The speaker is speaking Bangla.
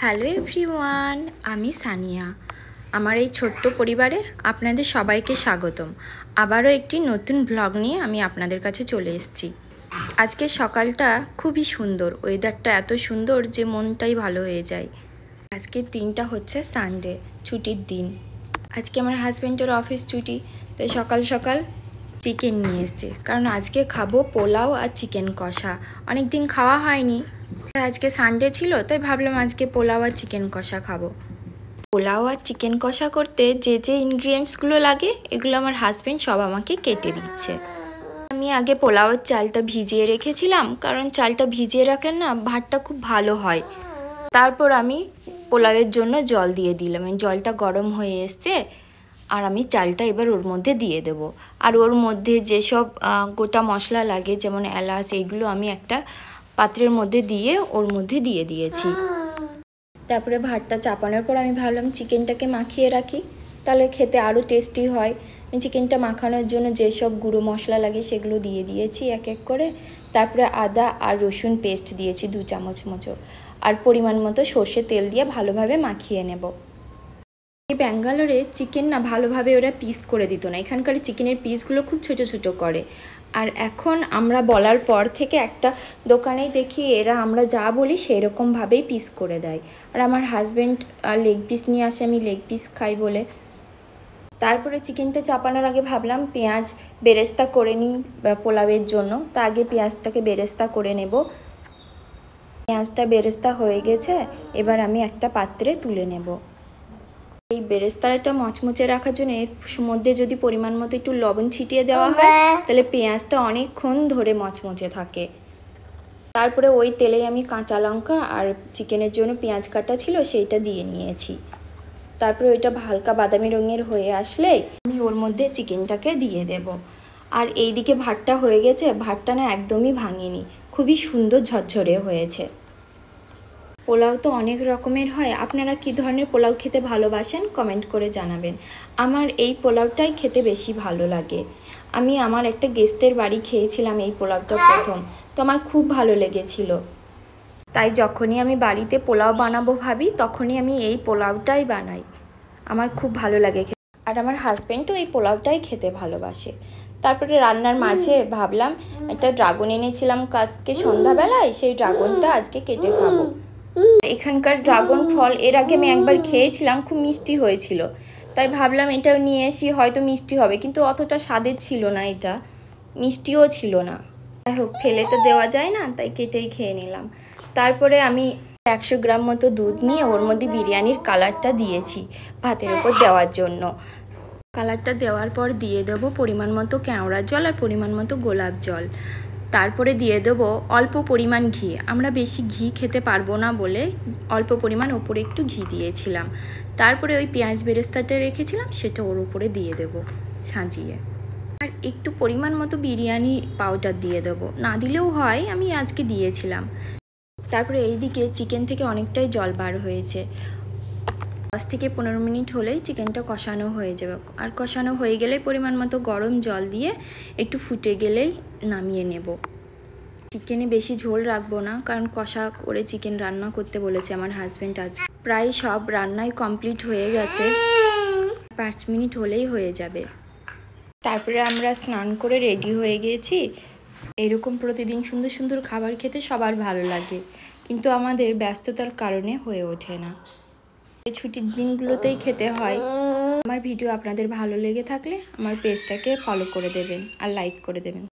হ্যালো এভরিওয়ান, আমি সানিয়া। আমার এই ছোট্ট পরিবারে আপনাদের সবাইকে স্বাগতম। আবারও একটি নতুন ব্লগ নিয়ে আমি আপনাদের কাছে চলে এসেছি। আজকে সকালটা খুবই সুন্দর, ওয়েদারটা এত সুন্দর যে মনটাই ভালো হয়ে যায়। আজকের দিনটা হচ্ছে সানডে, ছুটির দিন। আজকে আমার হাজব্যান্ডের অফিস ছুটি, তাই সকাল সকাল চিকেন নিয়ে এসছে, কারণ আজকে খাবো পোলাও আর চিকেন কষা। অনেক দিন খাওয়া হয়নি, আজকে সানডে ছিল, তাই ভাবলাম আজকে পোলাও আর চিকেন কষা খাবো। পোলাও আর চিকেন কষা করতে যে যে ইনগ্রিডিয়েন্টসগুলো লাগে এগুলো আমার হাজব্যান্ড সব আমাকে কেটে দিচ্ছে। আমি আগে পোলাওয়ের চালটা ভিজিয়ে রেখেছিলাম, কারণ চালটা ভিজিয়ে রাখলে না ভাতটা খুব ভালো হয়। তারপর আমি পোলাওয়ের জন্য জল দিয়ে দিলাম, জলটা গরম হয়ে এসছে, আর আমি চালটা এবার ওর মধ্যে দিয়ে দেব। আর ওর মধ্যে যেসব গোটা মশলা লাগে, যেমন এলাচ, এইগুলো আমি একটা পাত্রের মধ্যে দিয়ে ওর মধ্যে দিয়ে দিয়েছি। তারপরে ভাতটা চাপানোর পর আমি ভাবলাম চিকেনটাকে মাখিয়ে রাখি, তাহলে খেতে আরও টেস্টি হয়। আমি চিকেনটা মাখানোর জন্য যেসব গুঁড়ো মশলা লাগে সেগুলো দিয়ে দিয়েছি এক এক করে। তারপরে আদা আর রসুন পেস্ট দিয়েছি 2 চামচ মতো, আর পরিমাণ মতো সর্ষের তেল দিয়ে ভালোভাবে মাখিয়ে নেব। এই ব্যাঙ্গালোরে চিকেন না ভালোভাবে ওরা পিস করে দিত না, এখানকার চিকেনের পিসগুলো খুব ছোট ছোট করে। আর এখন আমরা বলার পর থেকে একটা দোকানেই দেখি এরা আমরা যা বলি সেই রকমভাবেই পিস করে দেয়। আর আমার হাজব্যান্ড লেগ পিস নিয়ে আসে, আমি লেগ পিস খাই বলে। তারপরে চিকেনটা চাপানোর আগে ভাবলাম পেঁয়াজ বেরেস্তা করে নিই পোলাওয়ের জন্য, তা আগে পেঁয়াজটাকে বেরেস্তা করে নেব। পেঁয়াজটা বেরেস্তা হয়ে গেছে, এবার আমি একটা পাত্রে তুলে নেব। এই বেরেস্তাটা মচমচে রাখার জন্য এর মধ্যে যদি পরিমাণ মতো একটু লবণ ছিটিয়ে দেওয়া হয়, তাহলে পেঁয়াজটা অনেকক্ষণ ধরে মচমচে থাকে। তারপরে ওই তেলেই আমি কাঁচা লঙ্কা আর চিকেনের জন্য পেঁয়াজ কাটা ছিল সেইটা দিয়ে নিয়েছি। তারপরে ওইটা হালকা বাদামি রঙের হয়ে আসলে আমি ওর মধ্যে চিকেনটাকে দিয়ে দেব। আর এই দিকে ভাতটা হয়ে গেছে, ভাতটা না একদমই ভাঙেনি, খুবই সুন্দর ঝরঝরে হয়েছে। পোলাও তো অনেক রকমের হয়, আপনারা কী ধরনের পোলাও খেতে ভালোবাসেন কমেন্ট করে জানাবেন। আমার এই পোলাওটাই খেতে বেশি ভালো লাগে। আমি আমার একটা গেস্টের বাড়ি খেয়েছিলাম এই পোলাওটা প্রথম, তো আমার খুব ভালো লেগেছিল। তাই যখনই আমি বাড়িতে পোলাও বানাবো ভাবি, তখনই আমি এই পোলাওটাই বানাই। আমার খুব ভালো লাগে খেতে, আর আমার হাজব্যান্ডও এই পোলাওটাই খেতে ভালোবাসে। তারপরে রান্নার মাঝে ভাবলাম একটা ড্রাগন এনেছিলাম কালকে সন্ধ্যাবেলায়, সেই ড্রাগনটা আজকে কেটে খাবো। এখানকার ড্রাগন ফল এর আগে আমি একবার খেয়েছিলাম, খুব মিষ্টি হয়েছিল, তাই ভাবলাম এটাও নিয়ে আসি, হয়তো মিষ্টি হবে, কিন্তু অতটা স্বাদের ছিল না, এটা মিষ্টিও ছিল না। যাই হোক, ফেলে তো দেওয়া যায় না, তাই কেটেই খেয়ে নিলাম। তারপরে আমি 100 গ্রাম মতো দুধ নিয়ে ওর মধ্যে বিরিয়ানির কালারটা দিয়েছি ভাতের উপর দেওয়ার জন্য। কালারটা দেওয়ার পর দিয়ে দেবো পরিমাণ মতো কেওড়ার জল আর পরিমাণ মতো গোলাপ জল। তারপরে দিয়ে দেবো অল্প পরিমাণ ঘি, আমরা বেশি ঘি খেতে পারবো না বলে অল্প পরিমাণ ওপরে একটু ঘি দিয়েছিলাম। তারপরে ওই পেঁয়াজ বেরেস্তাটা রেখেছিলাম সেটা ওর উপরে দিয়ে দেবো সাজিয়ে। আর একটু পরিমাণ মতো বিরিয়ানি পাউডার দিয়ে দেবো, না দিলেও হয়, আমি আজকে দিয়েছিলাম। তারপরে এই দিকে চিকেন থেকে অনেকটাই জল বার হয়েছে, 10 থেকে 15 মিনিট হলেই চিকেনটা কষানো হয়ে যাবে। আর কষানো হয়ে গেলে পরিমাণ মতো গরম জল দিয়ে একটু ফুটে গেলেই নামিয়ে নেব। চিকেনে বেশি ঝোল রাখবো না, কারণ কষা করে চিকেন রান্না করতে বলেছে আমার হাজব্যান্ড। আজ প্রায় সব রান্নাই কমপ্লিট হয়ে গেছে, 5 মিনিট হলেই হয়ে যাবে। তারপরে আমরা স্নান করে রেডি হয়ে গিয়েছি। এরকম প্রতিদিন সুন্দর সুন্দর খাবার খেতে সবার ভালো লাগে, কিন্তু আমাদের ব্যস্ততার কারণে হয়ে ওঠে না। এই ছুটির দিনগুলোতেই খেতে হয়। আমার ভিডিও আপনাদের ভালো লেগে থাকলে আমার পেজটাকে ফলো করে দেবেন আর লাইক করে দেবেন।